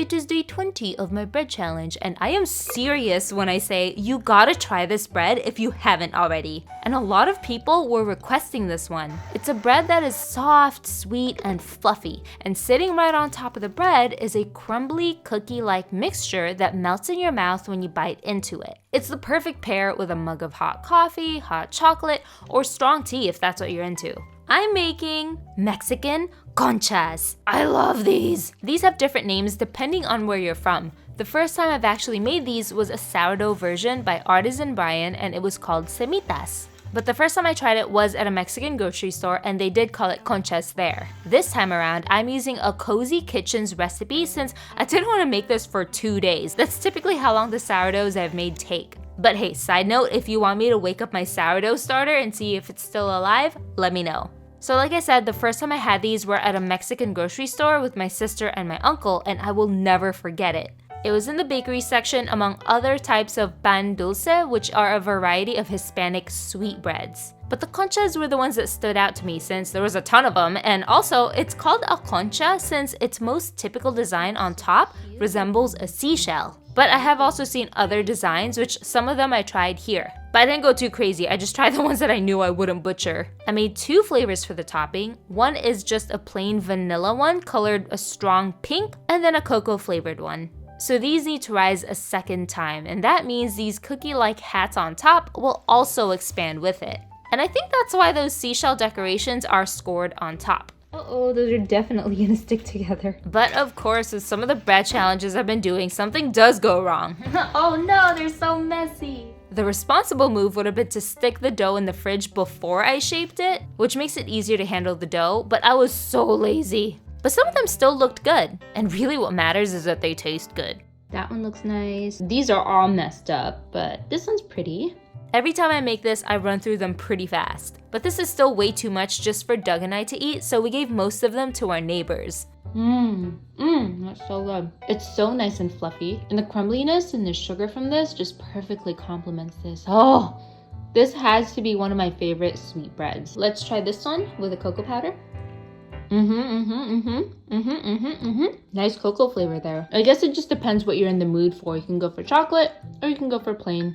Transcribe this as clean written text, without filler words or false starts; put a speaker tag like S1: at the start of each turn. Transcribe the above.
S1: it is day 20 of my bread challenge, and I am serious when I say you gotta try this bread if you haven't already. And a lot of people were requesting this one. It's a bread that is soft, sweet, and fluffy, and sitting right on top of the bread is a crumbly, cookie-like mixture that melts in your mouth when you bite into it. It's the perfect pair with a mug of hot coffee, hot chocolate, or strong tea if that's what you're into. I'm making Mexican conchas. I love these. These have different names depending on where you're from. The first time I've actually made these was a sourdough version by Artisan Brian, and it was called semitas. But the first time I tried it was at a Mexican grocery store, and they did call it conchas there. This time around, I'm using a Cozy Kitchen's recipe since I didn't want to make this for 2 days. That's typically how long the sourdoughs I've made take. But hey, side note, if you want me to wake up my sourdough starter and see if it's still alive, let me know. So like I said, the first time I had these were at a Mexican grocery store with my sister and my uncle, and I will never forget it. It was in the bakery section among other types of pan dulce, which are a variety of Hispanic sweetbreads. But the conchas were the ones that stood out to me since there was a ton of them, and also it's called a concha since its most typical design on top resembles a seashell. But I have also seen other designs, which some of them I tried here. But I didn't go too crazy, I just tried the ones that I knew I wouldn't butcher. I made 2 flavors for the topping. One is just a plain vanilla one colored a strong pink, and then a cocoa flavored one. So these need to rise a second time, and that means these cookie-like hats on top will also expand with it. And I think that's why those seashell decorations are scored on top. Uh-oh, those are definitely gonna stick together. But of course, with some of the bread challenges I've been doing, something does go wrong. Oh no, they're so messy. The responsible move would have been to stick the dough in the fridge before I shaped it, which makes it easier to handle the dough, but I was so lazy. But some of them still looked good, and really what matters is that they taste good. That one looks nice. These are all messed up, but this one's pretty. Every time I make this, I run through them pretty fast. But this is still way too much just for Doug and I to eat, so we gave most of them to our neighbors. That's so good. It's so nice and fluffy, and the crumbliness and the sugar from this just perfectly complements this. Oh, this has to be one of my favorite sweetbreads. Let's try this one with the cocoa powder. Nice cocoa flavor there. I guess it just depends what you're in the mood for. You can go for chocolate or you can go for plain.